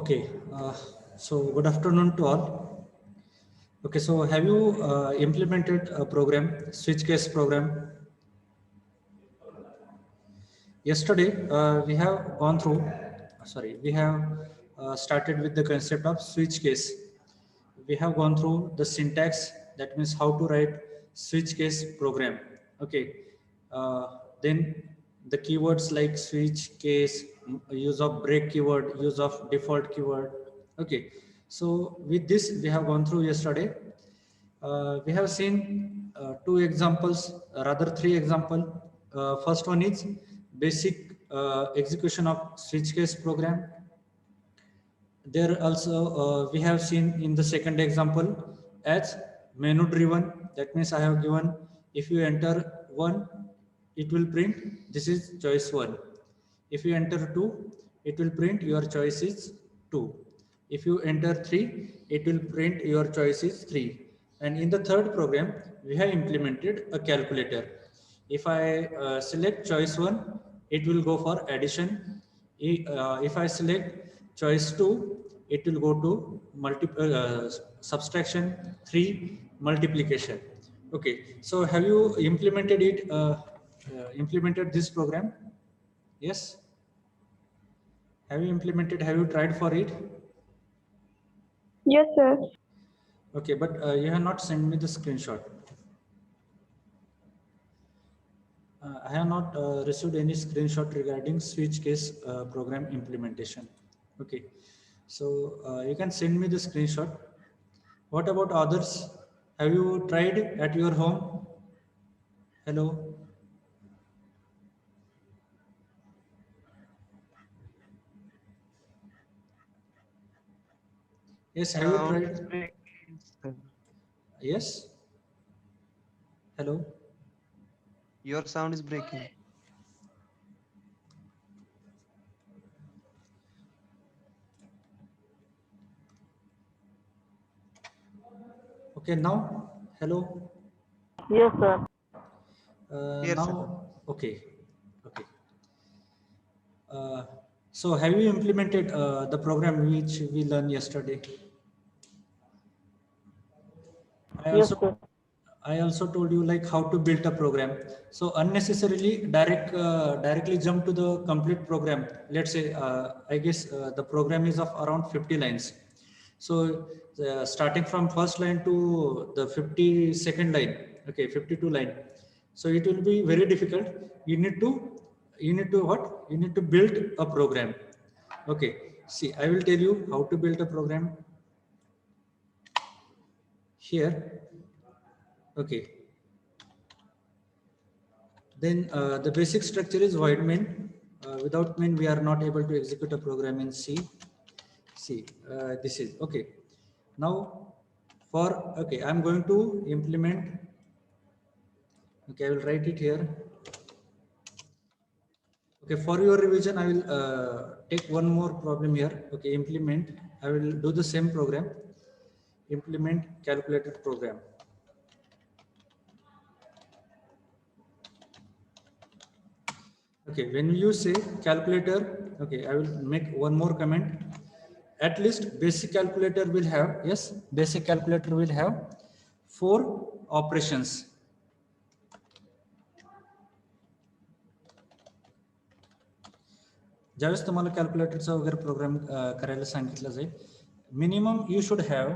Okay, so good afternoon to all. Okay, so have you implemented a program, switch case program? Yesterday, we have gone through, we have started with the concept of switch case. We have gone through the syntax, that means how to write switch case program. Okay, then the keywords like switch case, use of break keyword, use of default keyword. Okay, so with this we have gone through yesterday. We have seen two examples, rather three example. First one is basic execution of switch case program. There also we have seen in the second example as menu driven. That means I have given, if you enter 1, it will print this is choice 1. If you enter 2, it will print your choice is 2. If you enter 3, it will print your choice is 3. And in the third program, we have implemented a calculator. If I select choice 1, it will go for addition. If I select choice 2, it will go to subtraction. 3, multiplication. Okay, so have you implemented it, implemented this program? Yes. Have you implemented, have you tried for it? Yes, sir. Okay, but you have not sent me the screenshot. I have not received any screenshot regarding switch case program implementation. Okay, so you can send me the screenshot. What about others? Have you tried at your home? Hello. Yes, have you tried? Yes. Hello. Your sound is breaking. Okay, now. Hello. Yes, sir. Yes, sir. Now, okay. Okay. So have you implemented the program which we learned yesterday? Yes, sir. I also told you like how to build a program. So unnecessarily directly jump to the complete program. Let's say I guess the program is of around 50 lines. So starting from first line to the 52nd line, okay, 52 line. So it will be very difficult. You need to what? You need to build a program. Okay. See, I will tell you how to build a program here. Okay. Then the basic structure is void main. Without main, we are not able to execute a program in C. This is okay. Now, okay, I'm going to implement. Okay, I will write it here. Okay, for your revision, I will take one more problem here. Okay, implement. I will do the same program. Implement calculator program. Okay, when you say calculator, okay, I will make one more comment. At least basic calculator will have, yes, basic calculator will have 4 operations. ज्यावेळेस तुम्हाला कॅल्क्युलेटरचा वगैरे programme करायला सांगितलं जाईल, minimum you should have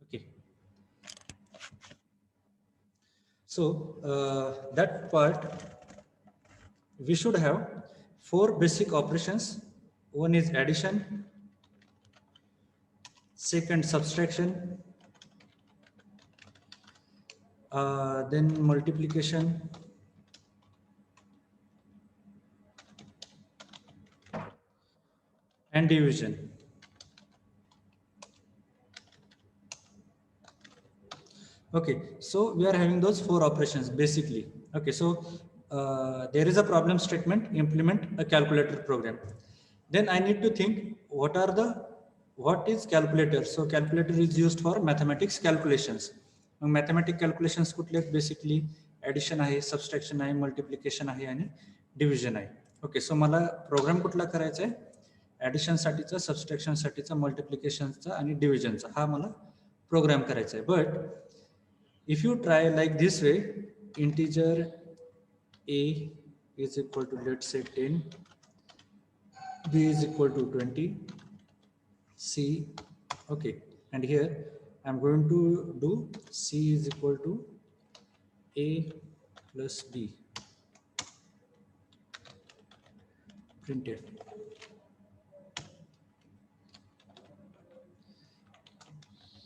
okay. So that part we should have 4 basic operations. One is addition, second subtraction, then multiplication, and division. Okay, so we are having those 4 operations basically. Okay, so there is a problem statement, implement a calculator program. Then I need to think what are the what is calculator? So calculator is used for mathematics calculations. Mathematics calculations कुठले basically addition आहे, subtraction आहे, multiplication आहे आणि division आहे. Okay, सो मला programme कुठला करायचा आहे? ऍडिशन साठीचा, सबस्ट्रॅक्शन साठीचा, मल्टिप्लिकेशनचा आणि डिव्हिजनचा हा मला प्रोग्राम करायचा आहे. But if you try like this way, integer a is equal to, let's say, 10, b is equal to 20, c, okay, and here I'm going to do c is equal to a plus b printed.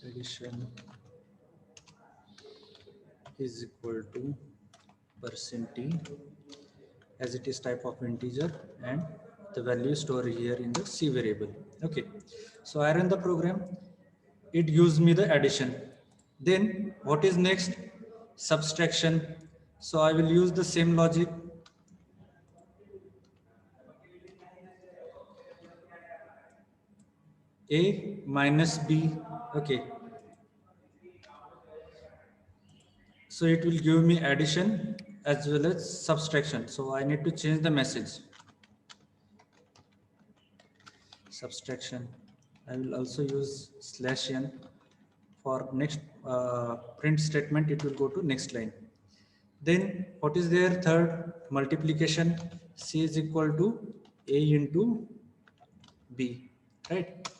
Addition is equal to %t, as it is type of integer and the value stored here in the c variable. Okay, so I run the program, it gives me the addition. Then what is next? Subtraction. So I will use the same logic. A minus b, okay, so it will give me addition as well as subtraction. So I need to change the message. Subtraction, I will also use /n for next print statement. It will go to next line. Then what is there? Third, multiplication. C is equal to a into b, right?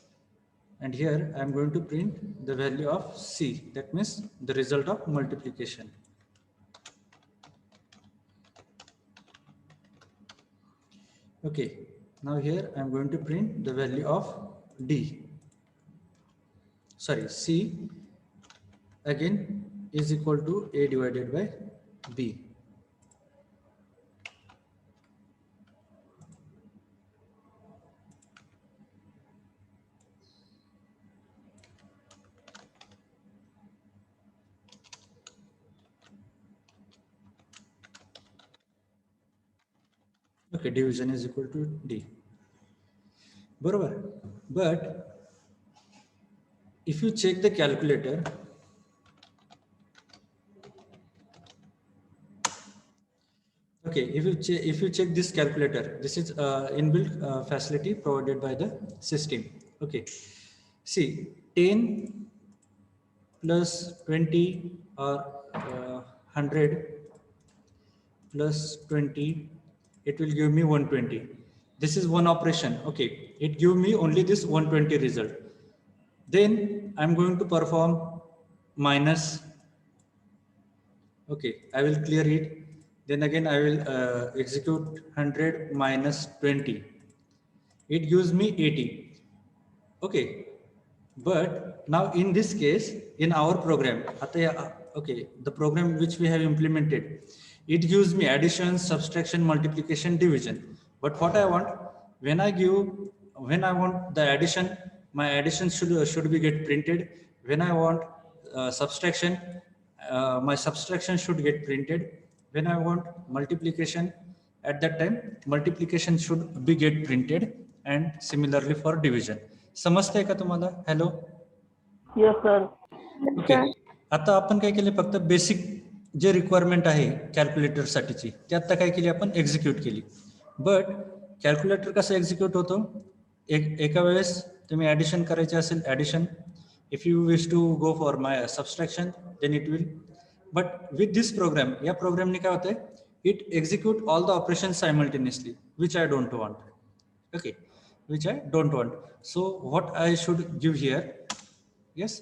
And here I am going to print the value of c, that means the result of multiplication. Okay, now here I am going to print the value of c again is equal to a divided by b. Okay, division is equal to d. Barabar. But if you check the calculator, okay, if you check this calculator, this is inbuilt facility provided by the system. Okay, see, 10 plus 20 or 100 plus 20, it will give me 120. This is one operation. Okay, it give me only this 120 result. Then I'm going to perform minus. Okay, I will clear it. Then again I will execute 100 minus 20. It gives me 80. Okay, but now in this case, in our program, okay, the program which we have implemented, it gives me addition, subtraction, multiplication, division. But what I want, when I want the addition, my addition should be get printed. When I want subtraction, my subtraction should get printed. When I want multiplication, at that time multiplication should be get printed, and similarly for division. समजतंय का तुम्हाला? Hello. Yes, sir. Okay, आता आपण काय केले, फक्त basic जे requirement आहे calculator साठीची ती आता काय केली, आपण एक्झिक्यूट केली. बट कॅल्क्युलेटर कसं एक्झिक्यूट होतो, एका वेळेस तुम्ही ऍडिशन करायचे असेल addition, if you wish to go for my subtraction then it will. But with this program, या प्रोग्रामने काय होतंय, it execute all the operation simultaneously, which I don't want. Okay, which I don't want. So what I should give here, yes,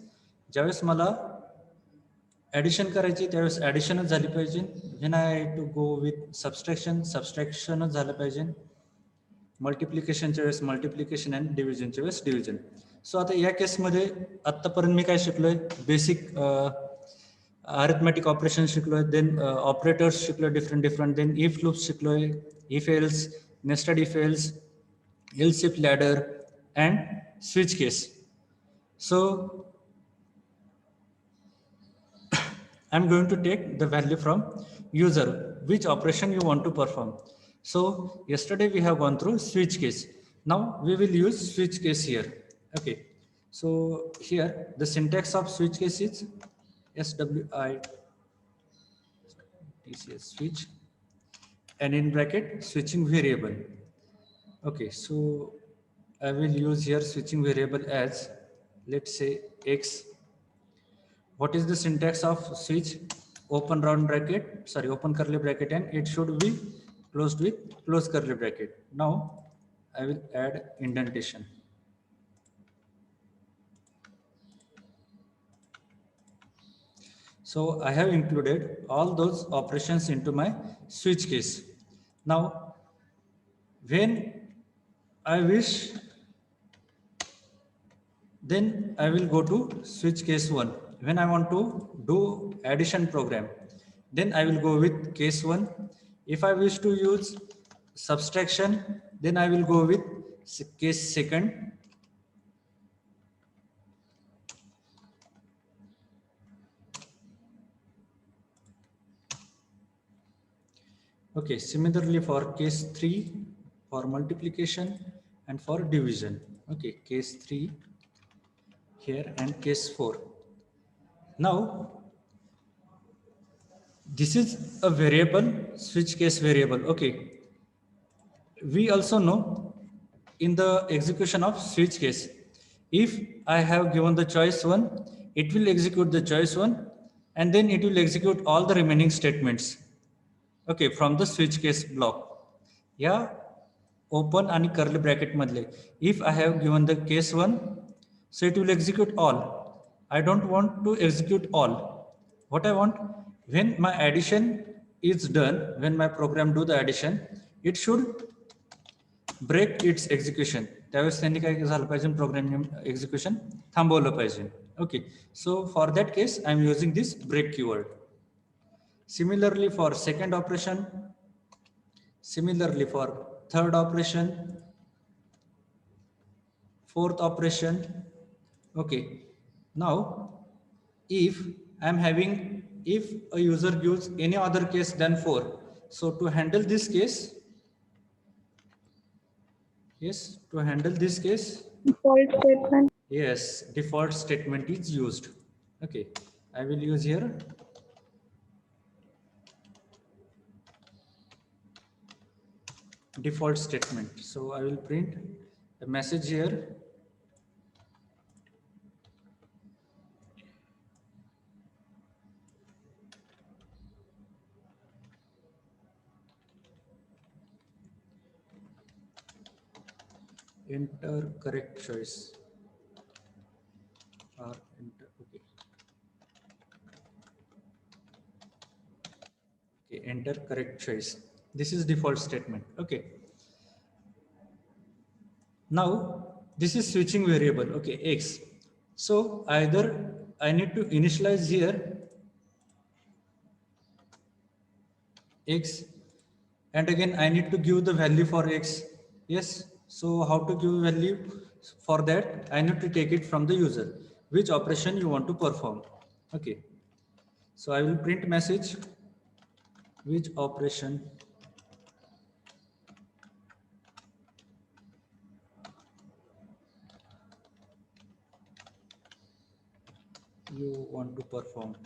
ज्यावेळेस मला addition करायची त्यावेळेस ऍडिशनच झाली पाहिजे. When I to go with सबस्ट्रॅक्शनच झालं पाहिजे. मल्टिप्लिकेशनच्या वेळेस मल्टिप्लिकेशन आणि डिव्हिजनच्या वेळेस डिव्हिजन. सो आता या केसमध्ये आत्तापर्यंत मी काय शिकलोय, बेसिक अरिथमॅटिक ऑपरेशन शिकलोय, देन ऑपरेटर्स शिकलोय डिफरंट, देन इफ लूप्स शिकलोय, if else, nested if else, else if ladder and switch case. So I'm going to take the value from user, which operation you want to perform. So yesterday we have gone through switch case. Now we will use switch case here. Okay, So here the syntax of switch case is SWI TCS switch and in bracket switching variable. Okay, so I will use here switching variable as, let's say, X. What is the syntax of switch? Open round bracket, sorry, open curly bracket, and it should be closed with close curly bracket. Now I will add indentation. So I have included all those operations into my switch case. Now, when I wish, then I will go to switch case 1. When I want to do addition program, then I will go with case 1. If I wish to use subtraction, then I will go with case 2nd. Okay, similarly for case 3, for multiplication and for division. Okay, case 3 here and case 4. Now, this is a variable, switch case variable. Okay, we also know in the execution of switch case, if I have given the choice 1, it will execute the choice 1 and then it will execute all the remaining statements. Okay, from the switch case block. Yeah, open and curly bracket madle. If I have given the case 1, so it will execute all. I don't want to execute all. What I want, when my addition is done, when my program do the addition, it should break its execution. त्यावेळेस त्यांनी काय झालं पाहिजे, programme execution थांबवलं पाहिजे. Okay, so for that case I am using this break keyword. Similarly for second operation, similarly for third operation, fourth operation. Okay, now if I am having, if a user gives any other case than 4, so to handle this case, yes, to handle this case, Default statement. yes, default statement is used. Okay, I will use here default statement. So I will print a message here. Enter correct choice or enter. Okay. Okay, enter correct choice. This is default statement. Okay. Now this is switching variable. Okay, X. So either I need to initialize here X, and again I need to give the value for X. Yes. So how to give value? For that I need to take it from the user, which operation you want to perform. Okay. So I will print message, which operation you want to perform.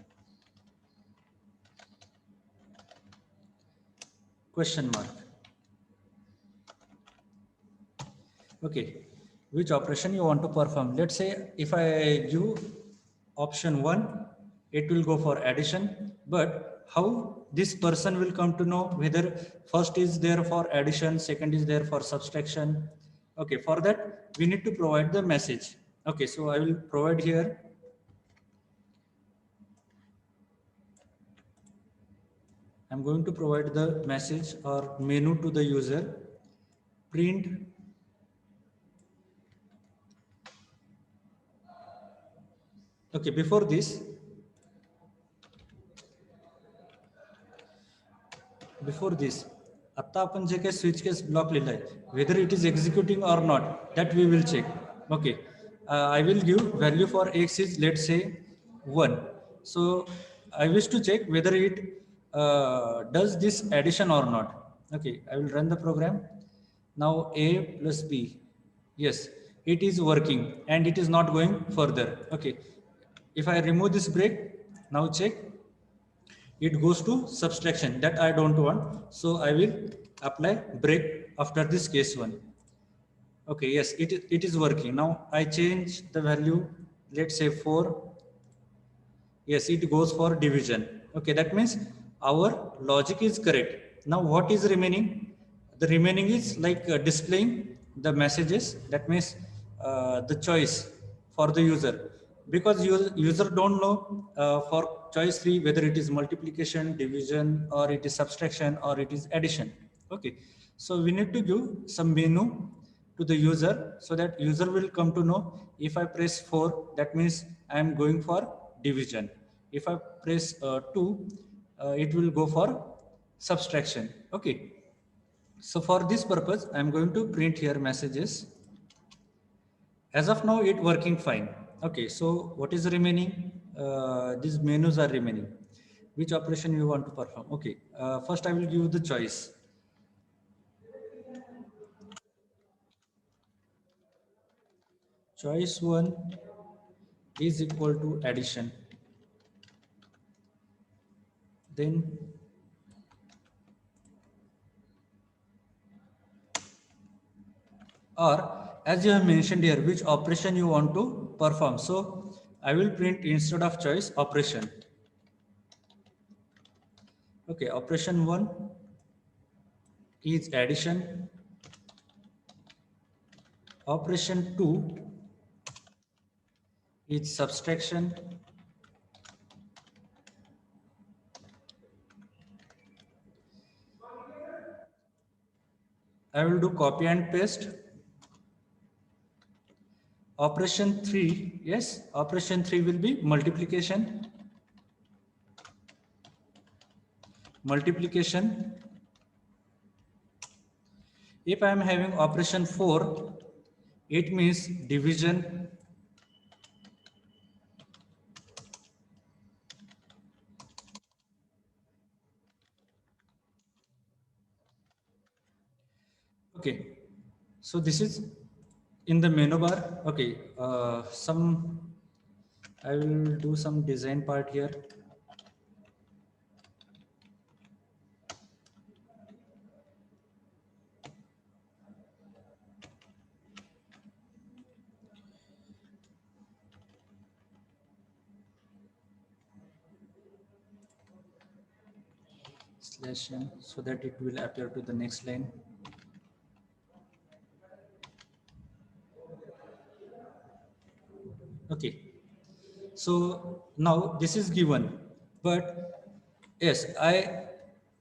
Question mark. Okay, which operation you want to perform? Let's say if I give option 1, it will go for addition, but how this person will come to know whether first is there for addition, second is there for subtraction? Okay, for that we need to provide the message. Okay, so I will provide here I'm going to provide the message or menu to the user, print okay, before this आता आपण जे काही switch case block लिहिला आहे, whether it is executing or not, that we will check. Okay, I will give value for X is, let's say, 1. So I wish to check whether it does this addition or not. Okay, I will run the program. Now A plus B, yes, it is working and it is not going further. Okay, if I remove this break, now check, it goes to subtraction, that I don't want. So I will apply break after this case one. Okay, yes, it is working. Now I change the value, let's say 4. Yes, it goes for division. Okay, that means our logic is correct. Now what is remaining? The remaining is like displaying the messages. That means the choice for the user, because user don't know for choice 3 whether it is multiplication, division, or it is subtraction, or it is addition. Okay, so we need to give some menu to the user, so that user will come to know, if I press 4, that means I am going for division. If I press 2, it will go for subtraction. Okay, so for this purpose I am going to print here messages. As of now it working fine. Okay, so what is remaining? These menus are remaining. Which operation you want to perform? Okay, first I will give the choice. Choice 1 is equal to addition. Then or as you have mentioned here, which operation you want to perform. So I will print instead of choice operation. Okay, operation 1 is addition. Operation 2 is subtraction. I will do copy and paste. Operation 3, yes, operation 3 will be multiplication. Multiplication. If I am having operation 4, it means division. Okay, so this is in the menu bar. Okay, I will do some design part here. Slash n, so that it will appear to the next line. Okay, so now this is given, but yes,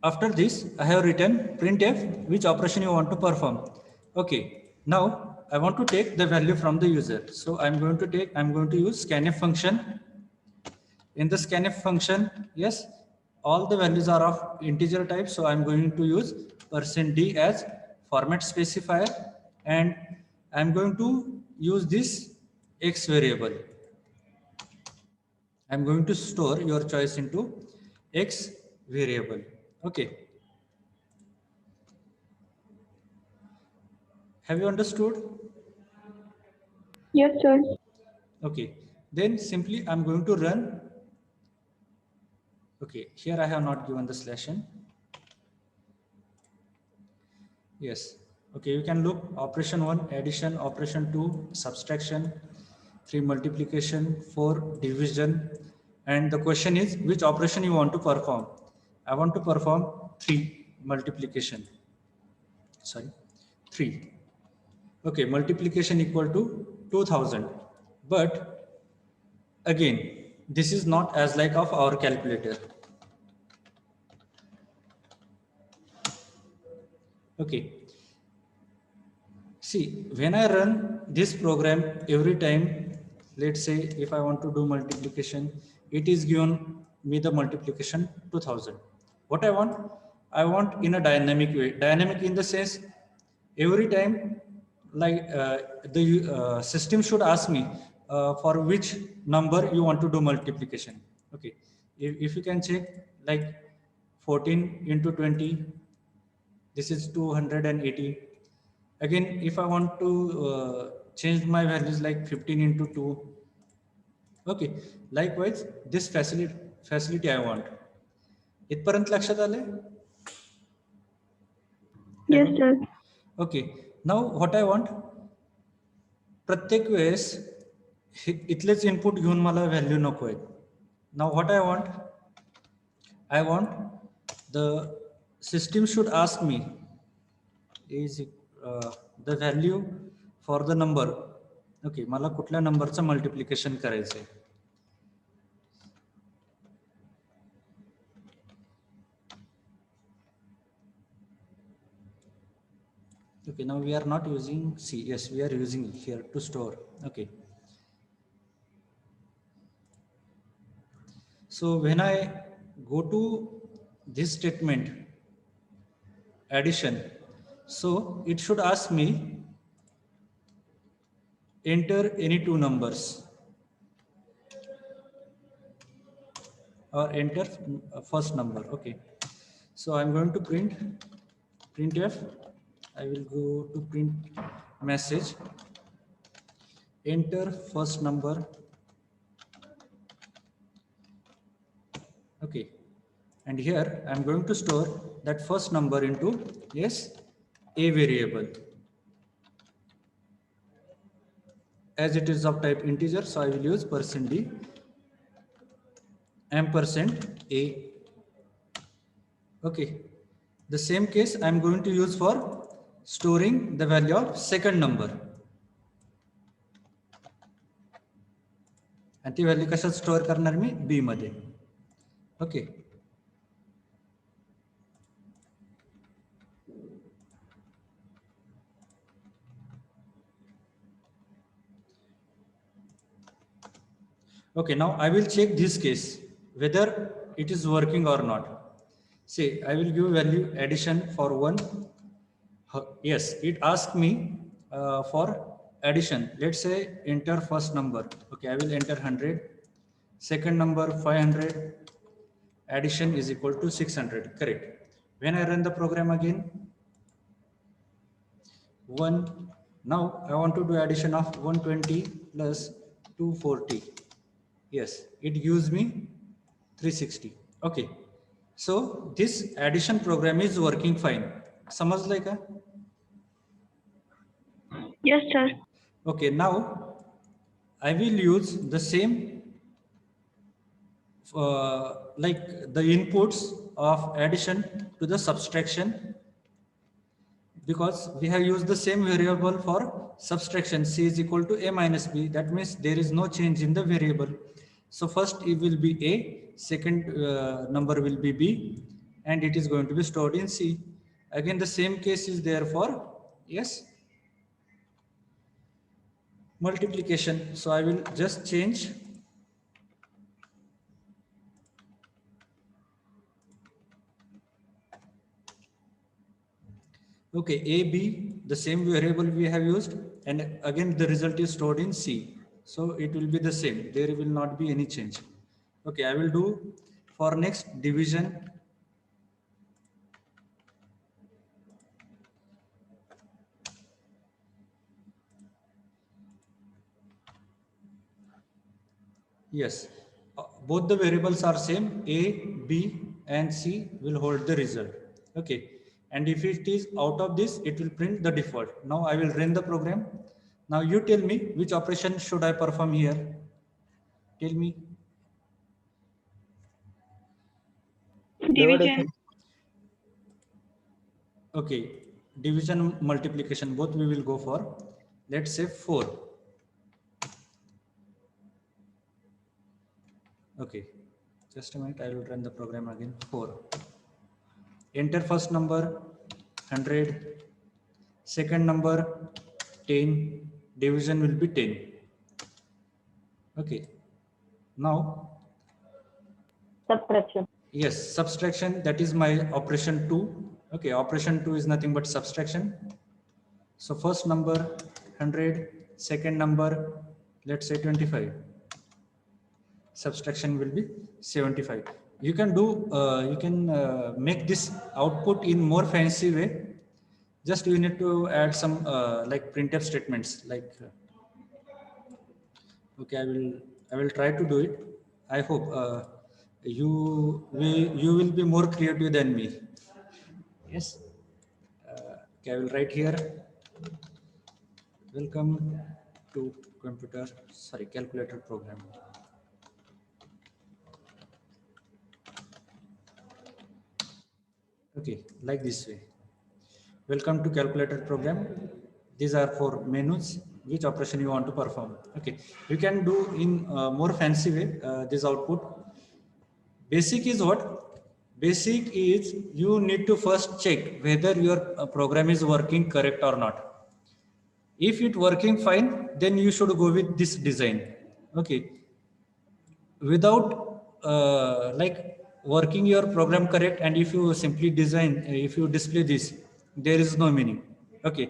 after this I have written printf which operation you want to perform. Okay, now I want to take the value from the user, so I'm going to use scanf function. In the scanf function, yes, all the values are of integer type, so I'm going to use %d as format specifier, and I'm going to use this x variable. I'm going to store your choice into x variable. Okay. Have you understood? Yes, sir. Okay. Then simply I'm going to run. Okay. Here I have not given the slash n. Yes. Okay. You can look operation 1 addition, operation 2 subtraction, 3 multiplication, 4 division. And the question is which operation you want to perform. I want to perform 3 multiplication. Sorry, 3. Okay, multiplication equal to 2000. But again, this is not as like of our calculator. Okay. See, when I run this program every time, let's say if I want to do multiplication, it is given me the multiplication 2000. What I want in a dynamic way. Dynamic in the sense, every time like the system should ask me for which number you want to do multiplication. Okay, if you can check, like 14 into 20, this is 280. Again, if I want to changed my values like 15 into 2. Okay, likewise this facility I want. इथपर्यंत लक्षात आले? Yes, sir. Okay, now what I want, प्रत्येक वेळेस इथलेच input घेऊन मला value नको आहे. Now what I want the system should ask me is the value for the number. Okay, मला कुठल्या नंबरचं मल्टिप्लिकेशन करायचं आहे. Okay, now we are not using C. Yes, we are using here to store. Okay. So when I go to this statement, addition, so it should ask me enter any two numbers or enter first number. Okay. So I'm going to printf. I will go to print message, enter first number. Okay, and here I'm going to store that first number into a variable. As it is of type integer, so I will use %d %a. Okay, the same case I'm going to use for storing the value of second number. आणि ती value कशात store करणार मी? B मध्ये. Okay, okay, now I will check this case whether it is working or not. Say I will give value addition for 1. Yes, it asked me for addition. Let's say enter first number. Okay, I will enter 100. Second number 500. Addition is equal to 600. Correct. When I run the program again, 1. Now I want to do addition of 120 plus 240. Yes, it gives me 360. Okay, so this addition program is working fine. समजलंय का? Yes, sir. Okay, now I will use the same like the inputs of addition to the subtraction, because we have used the same variable for subtraction. C is equal to a minus b. That means there is no change in the variable. So first it will be a, second number will be b, and it is going to be stored in C. Again, the same case is there for multiplication. So I will just change okay, a, b, the same variable we have used, and again the result is stored in C. So it will be the same. There will not be any change. Okay, I will do for next division. Yes, both the variables are same. A, b, and C will hold the result. Okay, and if it is out of this, it will print the default. Now I will run the program. Now you tell me which operation should I perform here. Tell me. Division. Okay, division, multiplication, both we will go for. Let's say 4. Okay, just a minute, I will run the program again. 4. Enter first number 100, second number 10, division will be 10. Okay, now Subtraction. yes, subtraction, that is my operation 2. Okay, operation 2 is nothing but subtraction. So first number 100, second number let's say 25. Subtraction will be 75. You can do make this output in more fancy way. Just you need to add some like printf statements, like Okay, I will try to do it. I hope you will be more creative than me. Yes. Okay, I will write here. Welcome to calculator program. Okay, like this way. Welcome to calculator program. These are for menus, which operation you want to perform. Okay, you can do in more fancy way this output. Basic is what? Basic is you need to first check whether your program is working correct or not. If it working fine, then you should go with this design. Okay, without like working your program correct, and if you simply design, if you display this, there is no meaning. Okay,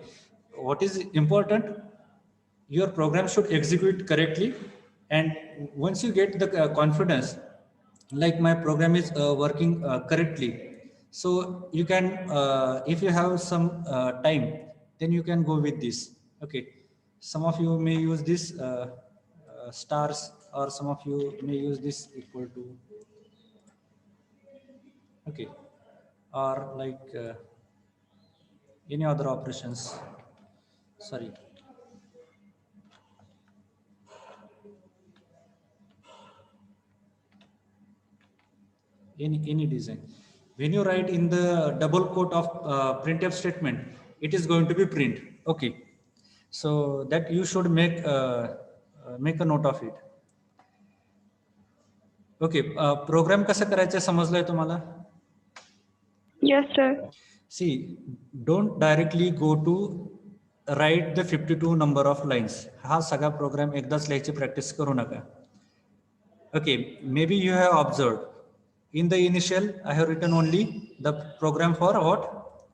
what is important? Your program should execute correctly, and once you get the confidence, like my program is working correctly, so you can if you have some time, then you can go with this. Okay, some of you may use this stars, or some of you may use this equal to, okay, or like any other operations. Sorry, any design. When you write in the double quote of printf statement, it is going to be print. Okay, so that you should make a note of it. Okay, program कसं करायचं समजलंय तुम्हाला? Yes, sir. See, don't directly go to write the 52 number of lines. हा सगळा programme एकदाच लिहायची practice करू नका. Okay, maybe you have observed in the initial I have written only the program for what?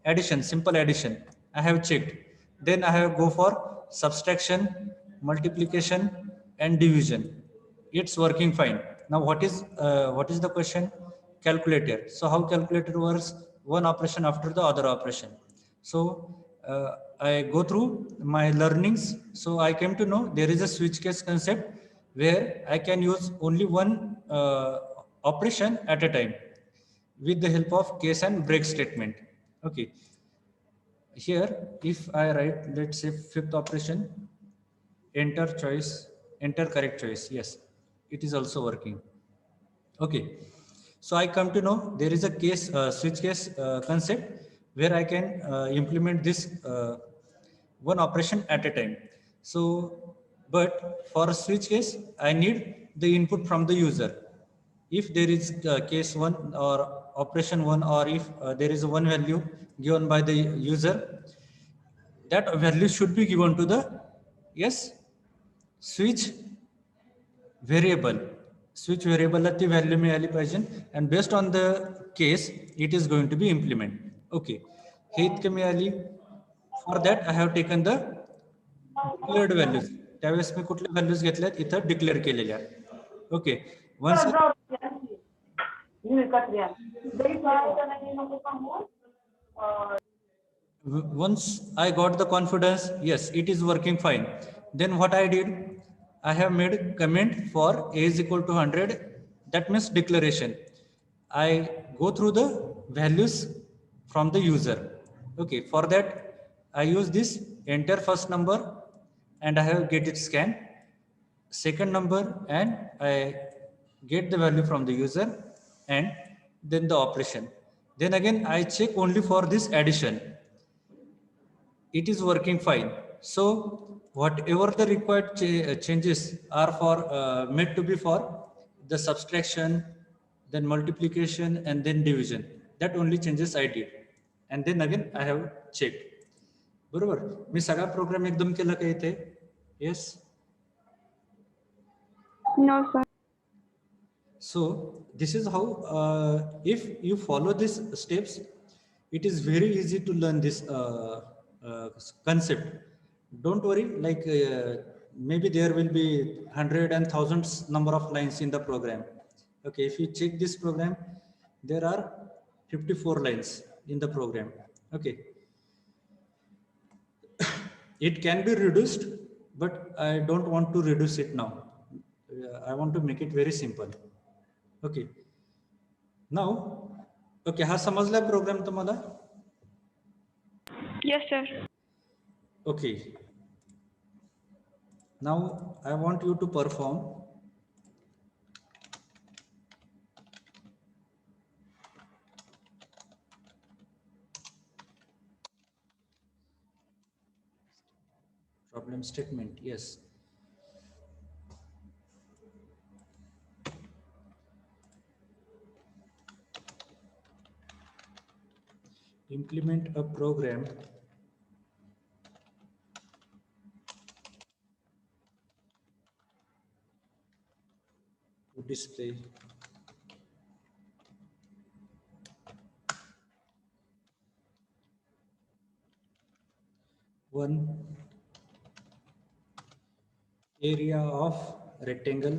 Addition, simple addition. I have checked. Then I have go for subtraction, multiplication, and division. It's working fine. Now what is the question? Calculator. So how calculator works? One operation after the other operation. So I go through my learnings. So I came to know there is a switch case concept where I can use only one operation at a time with the help of case and break statement. Okay. Here, if I write, let's say fifth operation, enter choice, enter correct choice. Yes, it is also working. Okay. So I come to know there is a case, switch case concept where I can implement this one operation at a time. So, but for a switch case, I need the input from the user. If there is case one or operation one, or if there is one value given by the user, that value should be given to the, yes, switch variable. Switch variable ला ती value मिळाली पाहिजे, and based on the case it is going to be implement. Okay, हे इतके मिळाली. For that I have taken the declared values. त्यावेळेस मी कुठल्या values घेतल्यात इथं declare केलेल्या. Okay, once I got the confidence, yes, it is working fine. Then what I did, I have made comment for a is equal to 100. That means declaration. I go through the values from the user. Okay, for that I use this enter first number, and I have get it scan second number, and I get the value from the user, and then the operation. Then again I check only for this addition. It is working fine. So whatever the required changes are for made to be for the subtraction, then multiplication, and then division. That only changes I did, and then again I have checked. बरोबर, मी सगळा programme एकदम केला का इथे? Yes. No, sir. So this is how if you follow these steps, it is very easy to learn this concept. Don't worry, like maybe there will be hundred and thousands number of lines in the program. Okay, if you check this program, there are 54 lines in the program. Okay, it can be reduced, but I don't want to reduce it now. I want to make it very simple. Okay. Now, okay, हा समजला programme तुम्हाला? Yes, sir. Okay. Now I want you to perform problem statement. Yes. Implement a program to display one area of rectangle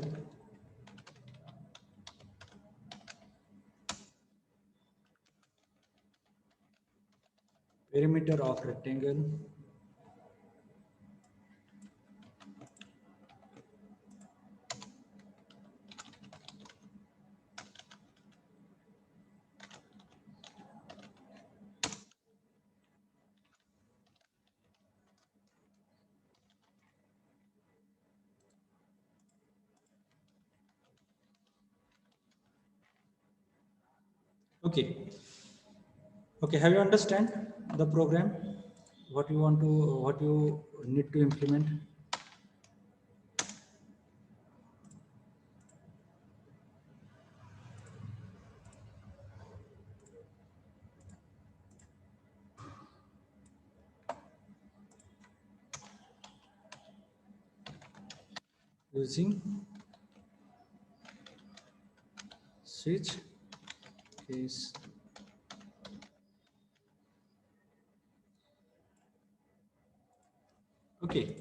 perimeter of rectangle okay. Okay, have you understand the program, what you want to, what you need to implement? Using switch case. Okay,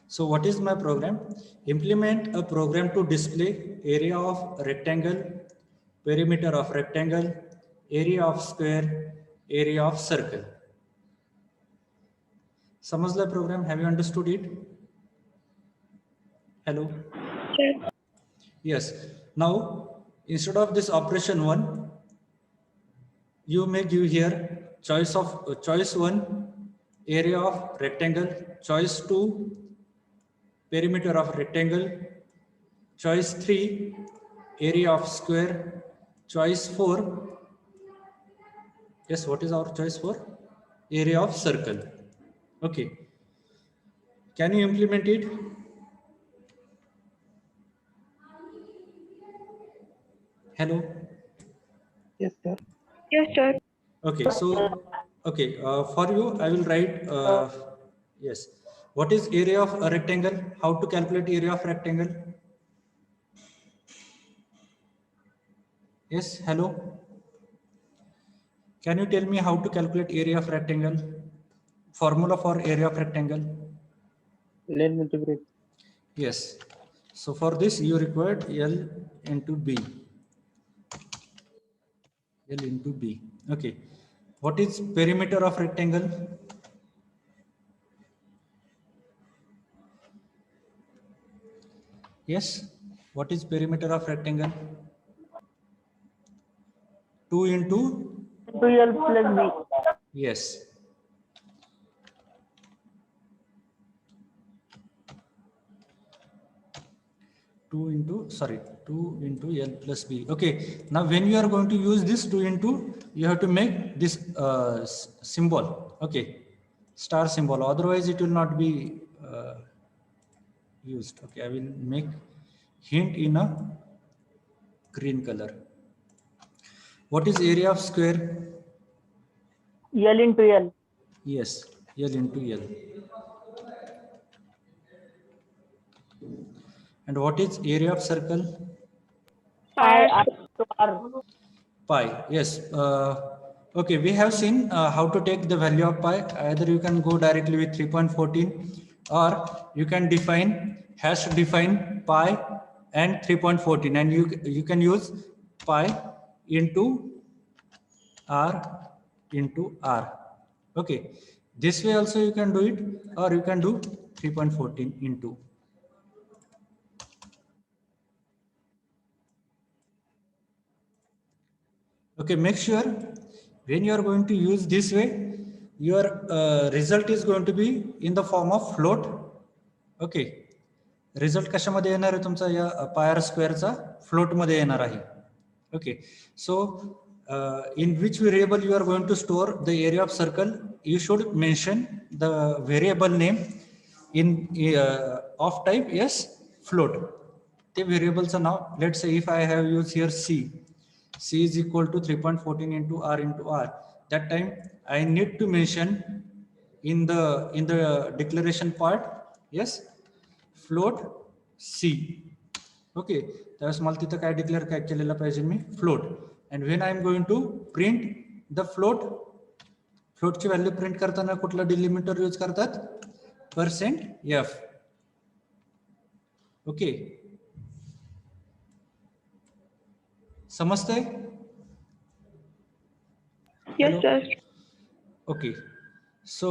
so what is my program? Implement a program to display area of rectangle, perimeter of rectangle, area of square, area of circle. समझला program? Have you understood it? Hello? Yes. Yes. Now, instead of this operation 1, you may give here choice of choice 1 area of rectangle, choice 2 perimeter of rectangle, choice 3 area of square, choice 4, yes, what is our choice for? Area of circle. Okay, can you implement it? Hello? Yes, sir. Yes, sir. Okay, so okay, for you I will write yes, what is area of a rectangle? How to calculate area of rectangle? Yes, hello, can you tell me how to calculate area of rectangle? Formula for area of rectangle? Length into breadth. Yes, so for this you required L into B. L into B. Okay, what is perimeter of rectangle? Yes, what is perimeter of rectangle? 2 into 2L plus B. yes, 2 into L plus B. Okay, now when you are going to use this 2 into, you have to make this symbol, okay, star symbol, otherwise it will not be used. Okay, I will make hint in a green color. What is area of square? L into L. Yes, L into L. And what is area of circle? Pi R to R. Pi. Yes. Okay, we have seen how to take the value of pi. Either you can go directly with 3.14 or you can define pi and 3.14, and you can use pi into r into r. Okay, this way also you can do it, or you can do 3.14 into. Okay, make sure when you are going to use this way, your result is going to be in the form of float. Okay, result कशामध्ये येणार आहे तुमचा या pier स्क्वेअरचा float मध्ये येणार आहे. Okay, so in which variable you are going to store the area of circle, you should mention the variable name in of type yes float. The variable now, let's say if I have used here c is equal to 3.14 into r, that time I need to mention in the declaration part yes float c. Okay, त्यावेळेस मला तिथं काय declare काय केलेलं पाहिजे मी float. And when I am going to print the फ्लोटची value print करताना कुठला डिलिमिटर यूज करतात %f. ओके, समजतंय? Yes, sir. Okay, so